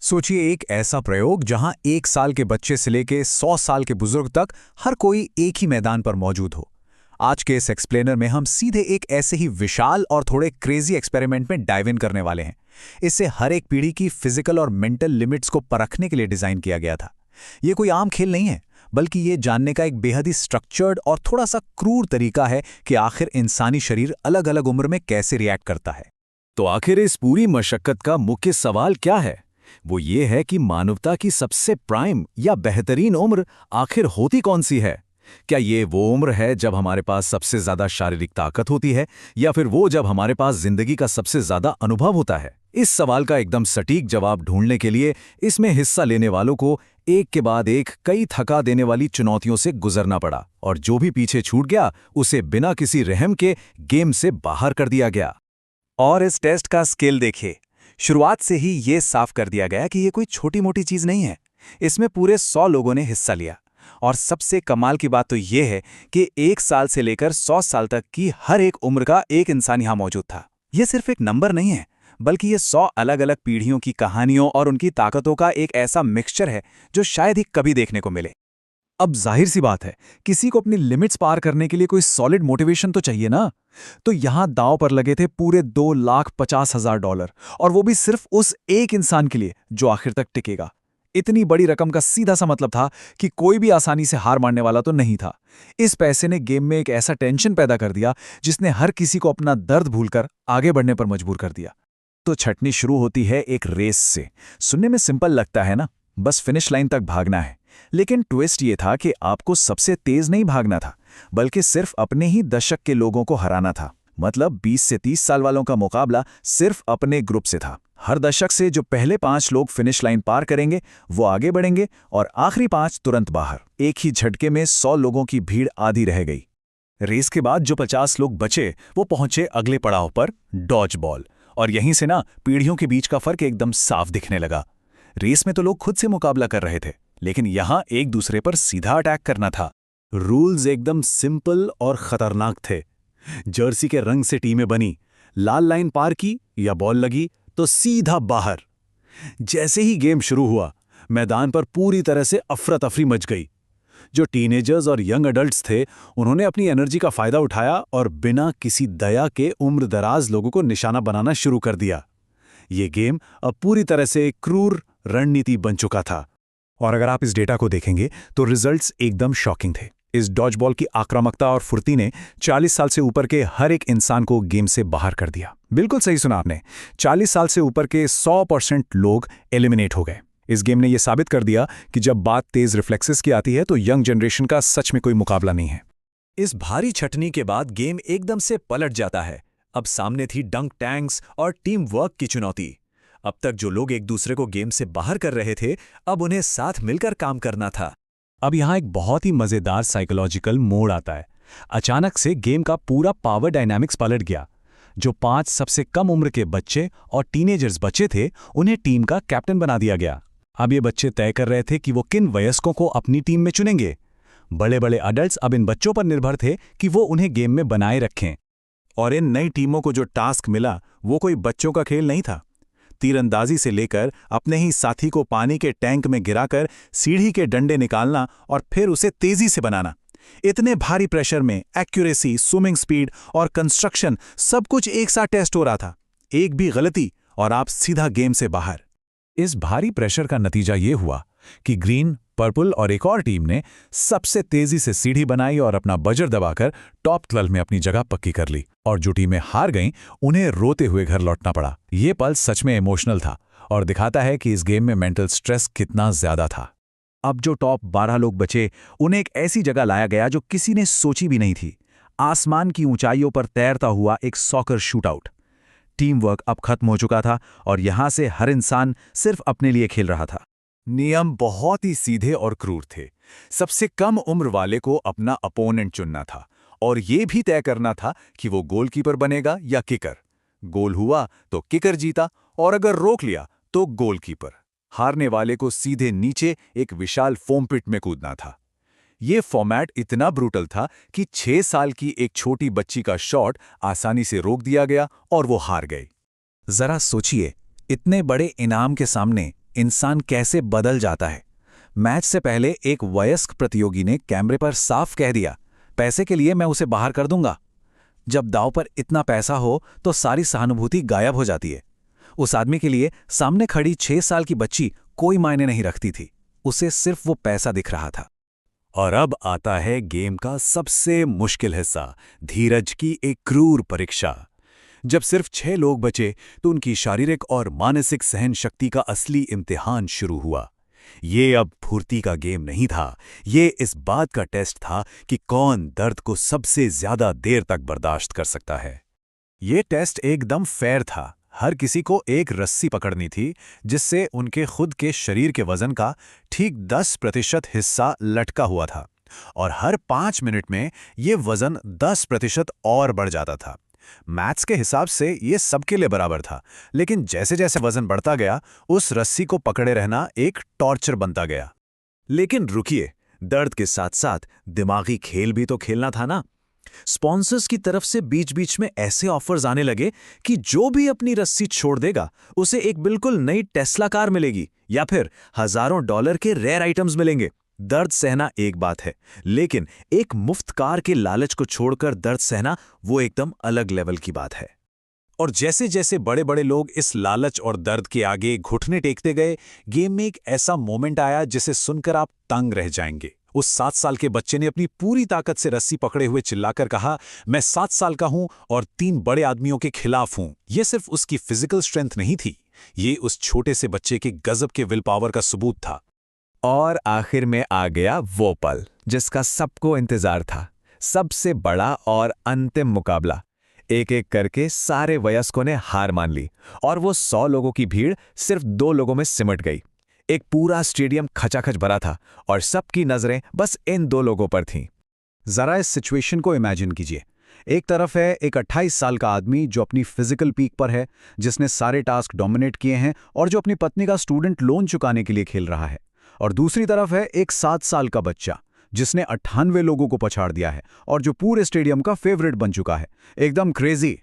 सोचिए एक ऐसा प्रयोग जहां 1 साल के बच्चे से लेके 100 साल के बुजुर्ग तक हर कोई एक ही मैदान पर मौजूद हो। आज के इस एक्सप्लेनर में हम सीधे एक ऐसे ही विशाल और थोड़े क्रेजी एक्सपेरिमेंट में डाइव इन करने वाले हैं। इससे हर एक पीढ़ी की फिजिकल और मेंटल लिमिट्स को परखने के लिए डिजाइन किया गया था। ये कोई आम खेल नहीं है, बल्कि ये जानने का एक बेहद ही स्ट्रक्चर्ड और थोड़ा सा क्रूर तरीका है कि आखिर इंसानी शरीर अलग अलग उम्र में कैसे रिएक्ट करता है। तो आखिर इस पूरी मशक्कत का मुख्य सवाल क्या है? वो ये है कि मानवता की सबसे प्राइम या बेहतरीन उम्र आखिर होती कौन सी है? क्या ये वो उम्र है जब हमारे पास सबसे ज्यादा शारीरिक ताकत होती है, या फिर वो जब हमारे पास जिंदगी का सबसे ज्यादा अनुभव होता है? इस सवाल का एकदम सटीक जवाब ढूंढने के लिए इसमें हिस्सा लेने वालों को एक के बाद एक कई थका देने वाली चुनौतियों से गुजरना पड़ा, और जो भी पीछे छूट गया उसे बिना किसी रहम के गेम से बाहर कर दिया गया। और इस टेस्ट का स्केल देखिए। शुरुआत से ही ये साफ कर दिया गया कि ये कोई छोटी मोटी चीज नहीं है। इसमें पूरे 100 लोगों ने हिस्सा लिया, और सबसे कमाल की बात तो ये है कि 1 साल से लेकर 100 साल तक की हर एक उम्र का एक इंसान यहां मौजूद था। ये सिर्फ एक नंबर नहीं है, बल्कि ये 100 अलग अलग पीढ़ियों की कहानियों और उनकी ताकतों का एक ऐसा मिक्सचर है जो शायद ही कभी देखने को मिले। अब जाहिर सी बात है, किसी को अपनी लिमिट्स पार करने के लिए कोई सॉलिड मोटिवेशन तो चाहिए ना। तो यहां दांव पर लगे थे पूरे $2,50,000, और वो भी सिर्फ उस एक इंसान के लिए जो आखिर तक टिकेगा। इतनी बड़ी रकम का सीधा सा मतलब था कि कोई भी आसानी से हार मानने वाला तो नहीं था। इस पैसे ने गेम में एक ऐसा टेंशन पैदा कर दिया जिसने हर किसी को अपना दर्द भूलकर आगे बढ़ने पर मजबूर कर दिया। तो छटनी शुरू होती है एक रेस से। सुनने में सिंपल लगता है ना, बस फिनिश लाइन तक भागना है। लेकिन ट्विस्ट ये था कि आपको सबसे तेज नहीं भागना था, बल्कि सिर्फ अपने ही दशक के लोगों को हराना था। मतलब 20 से 30 साल वालों का मुकाबला सिर्फ अपने ग्रुप से था। हर दशक से जो पहले 5 लोग फिनिश लाइन पार करेंगे वो आगे बढ़ेंगे, और आखिरी 5 तुरंत बाहर। एक ही झटके में 100 लोगों की भीड़ आधी रह गई। रेस के बाद जो 50 लोग बचे वो पहुंचे अगले पड़ाव पर, डॉज बॉल। और यहीं से ना पीढ़ियों के बीच का फर्क एकदम साफ दिखने लगा। रेस में तो लोग खुद से मुकाबला कर रहे थे, लेकिन यहां एक दूसरे पर सीधा अटैक करना था। रूल्स एकदम सिंपल और खतरनाक थे। जर्सी के रंग से टीमें बनी, लाल लाइन पार की या बॉल लगी तो सीधा बाहर। जैसे ही गेम शुरू हुआ, मैदान पर पूरी तरह से अफरा तफरी मच गई। जो टीनेजर्स और यंग अडल्ट्स थे, उन्होंने अपनी एनर्जी का फायदा उठाया और बिना किसी दया के उम्र दराज लोगों को निशाना बनाना शुरू कर दिया। ये गेम अब पूरी तरह से एक क्रूर रणनीति बन चुका था। और अगर आप इस डेटा को देखेंगे तो रिजल्ट्स एकदम शॉकिंग थे। इस डॉजबॉल की आक्रामकता और फुर्ती ने 40 साल से ऊपर के हर एक इंसान को गेम से बाहर कर दिया। बिल्कुल सही सुना आपने, 40 साल से ऊपर के 100% लोग एलिमिनेट हो गए। इस गेम ने यह साबित कर दिया कि जब बात तेज रिफ्लेक्सेस की आती है तो यंग जनरेशन का सच में कोई मुकाबला नहीं है। इस भारी छटनी के बाद गेम एकदम से पलट जाता है। अब सामने थी डंक टैंक्स और टीम वर्क की चुनौती। अब तक जो लोग एक दूसरे को गेम से बाहर कर रहे थे, अब उन्हें साथ मिलकर काम करना था। अब यहां एक बहुत ही मजेदार साइकोलॉजिकल मोड़ आता है। अचानक से गेम का पूरा पावर डायनामिक्स पलट गया। जो 5 सबसे कम उम्र के बच्चे और टीनेजर्स बचे थे, उन्हें टीम का कैप्टन बना दिया गया। अब ये बच्चे तय कर रहे थे कि वो किन वयस्कों को अपनी टीम में चुनेंगे। बड़े बड़े अडल्ट्स अब इन बच्चों पर निर्भर थे कि वो उन्हें गेम में बनाए रखें। और इन नई टीमों को जो टास्क मिला वो कोई बच्चों का खेल नहीं था। तीरंदाजी से लेकर अपने ही साथी को पानी के टैंक में गिराकर सीढ़ी के डंडे निकालना और फिर उसे तेजी से बनाना। इतने भारी प्रेशर में एक्यूरेसी, स्विमिंग स्पीड और कंस्ट्रक्शन सब कुछ एक साथ टेस्ट हो रहा था। एक भी गलती और आप सीधा गेम से बाहर। इस भारी प्रेशर का नतीजा ये हुआ कि ग्रीन, पर्पल और एक और टीम ने सबसे तेजी से सीढ़ी बनाई और अपना बजर दबाकर टॉप 12 में अपनी जगह पक्की कर ली। और जो टीमें हार गईं, उन्हें रोते हुए घर लौटना पड़ा। ये पल सच में इमोशनल था और दिखाता है कि इस गेम में मेंटल स्ट्रेस कितना ज्यादा था। अब जो टॉप 12 लोग बचे, उन्हें एक ऐसी जगह लाया गया जो किसी ने सोची भी नहीं थी। आसमान की ऊंचाइयों पर तैरता हुआ एक सॉकर शूटआउट। टीम वर्क अब खत्म हो चुका था और यहां से हर इंसान सिर्फ अपने लिए खेल रहा था। नियम बहुत ही सीधे और क्रूर थे। सबसे कम उम्र वाले को अपना अपोनेंट चुनना था, और ये भी तय करना था कि वो गोलकीपर बनेगा या किकर। गोल हुआ तो किकर जीता, और अगर रोक लिया तो गोलकीपर। हारने वाले को सीधे नीचे एक विशाल फोम पिट में कूदना था। ये फॉर्मेट इतना ब्रूटल था कि 6 साल की एक छोटी बच्ची का शॉट आसानी से रोक दिया गया और वो हार गई। जरा सोचिए, इतने बड़े इनाम के सामने इंसान कैसे बदल जाता है। मैच से पहले एक वयस्क प्रतियोगी ने कैमरे पर साफ कह दिया, पैसे के लिए मैं उसे बाहर कर दूंगा। जब दांव पर इतना पैसा हो तो सारी सहानुभूति गायब हो जाती है। उस आदमी के लिए सामने खड़ी 6 साल की बच्ची कोई मायने नहीं रखती थी, उसे सिर्फ वो पैसा दिख रहा था। और अब आता है गेम का सबसे मुश्किल हिस्सा, धीरज की एक क्रूर परीक्षा। जब सिर्फ 6 लोग बचे तो उनकी शारीरिक और मानसिक सहन शक्ति का असली इम्तिहान शुरू हुआ। ये अब फुर्ती का गेम नहीं था, ये इस बात का टेस्ट था कि कौन दर्द को सबसे ज्यादा देर तक बर्दाश्त कर सकता है। ये टेस्ट एकदम फेयर था। हर किसी को एक रस्सी पकड़नी थी जिससे उनके खुद के शरीर के वजन का ठीक 10% हिस्सा लटका हुआ था, और हर 5 मिनट में ये वजन 10% और बढ़ जाता था। मैथ्स के हिसाब से ये सबके लिए बराबर था, लेकिन जैसे जैसे वजन बढ़ता गया उस रस्सी को पकड़े रहना एक टॉर्चर बनता गया। लेकिन रुकिए, दर्द के साथ साथ दिमागी खेल भी तो खेलना था ना। स्पॉन्सर्स की तरफ से बीच बीच में ऐसे ऑफर्स आने लगे कि जो भी अपनी रस्सी छोड़ देगा उसे एक बिल्कुल नई टेस्ला कार मिलेगी या फिर हजारों डॉलर के रेयर आइटम्स मिलेंगे। दर्द सहना एक बात है, लेकिन एक मुफ्त कार के लालच को छोड़कर दर्द सहना वो एकदम अलग लेवल की बात है। और जैसे जैसे बड़े बड़े लोग इस लालच और दर्द के आगे घुटने टेकते गए, गेम में एक ऐसा मोमेंट आया जिसे सुनकर आप तंग रह जाएंगे। उस 7 साल के बच्चे ने अपनी पूरी ताकत से रस्सी पकड़े हुए चिल्लाकर कहा, मैं 7 साल का हूं और 3 बड़े आदमियों के खिलाफ हूं। यह सिर्फ उसकी फिजिकल स्ट्रेंथ नहीं थी, ये उस छोटे से बच्चे के गजब के विल पावर का सबूत था। और आखिर में आ गया वो पल जिसका सबको इंतजार था, सबसे बड़ा और अंतिम मुकाबला। एक एक करके सारे वयस्कों ने हार मान ली और वो 100 लोगों की भीड़ सिर्फ 2 लोगों में सिमट गई। एक पूरा स्टेडियम खचाखच भरा था और सबकी नजरें बस इन 2 लोगों पर थीं। जरा इस सिचुएशन को इमेजिन कीजिए। एक तरफ है एक 28 साल का आदमी जो अपनी फिजिकल पीक पर है, जिसने सारे टास्क डोमिनेट किए हैं और जो अपनी पत्नी का स्टूडेंट लोन चुकाने के लिए खेल रहा है। और दूसरी तरफ है एक 7 साल का बच्चा जिसने 98 लोगों को पछाड़ दिया है और जो पूरे स्टेडियम का फेवरेट बन चुका है। एकदम क्रेजी।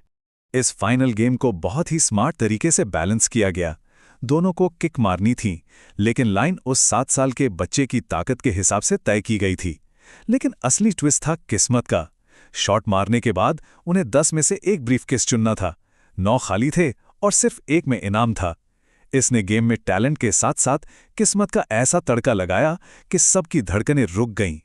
इस फाइनल गेम को बहुत ही स्मार्ट तरीके से बैलेंस किया गया। दोनों को किक मारनी थी, लेकिन लाइन उस 7 साल के बच्चे की ताकत के हिसाब से तय की गई थी। लेकिन असली ट्विस्ट था किस्मत का। शॉट मारने के बाद उन्हें 10 में से 1 ब्रीफकेस चुनना था। 9 खाली थे और सिर्फ 1 में इनाम था। इसने गेम में टैलेंट के साथ साथ किस्मत का ऐसा तड़का लगाया कि सबकी धड़कनें रुक गईं।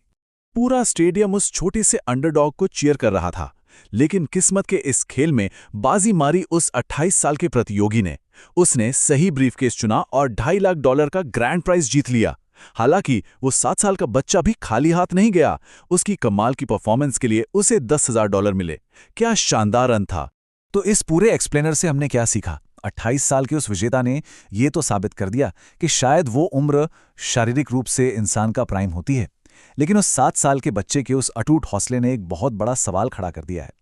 पूरा स्टेडियम उस छोटे से अंडरडॉग को चीयर कर रहा था, लेकिन किस्मत के इस खेल में बाजी मारी उस 28 साल के प्रतियोगी ने। उसने सही ब्रीफकेस चुना और $2.5 लाख का ग्रैंड प्राइज जीत लिया। हालांकि वो 7 साल का बच्चा भी खाली हाथ नहीं गया। उसकी कमाल की परफॉर्मेंस के लिए उसे $10,000 मिले। क्या शानदार रन था। तो इस पूरे एक्सप्लेनर से हमने क्या सीखा? 28 साल के उस विजेता ने ये तो साबित कर दिया कि शायद वो उम्र शारीरिक रूप से इंसान का प्राइम होती है, लेकिन उस 7 साल के बच्चे के उस अटूट हौसले ने एक बहुत बड़ा सवाल खड़ा कर दिया है।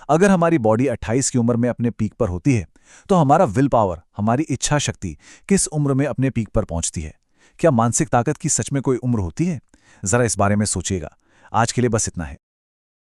अगर हमारी बॉडी 28 की उम्र में अपने पीक पर होती है, तो हमारा विल पावर, हमारी इच्छा शक्ति किस उम्र में अपने पीक पर पहुंचती है? क्या मानसिक ताकत की सच में कोई उम्र होती है? जरा इस बारे में सोचिएगा। आज के लिए बस इतना है।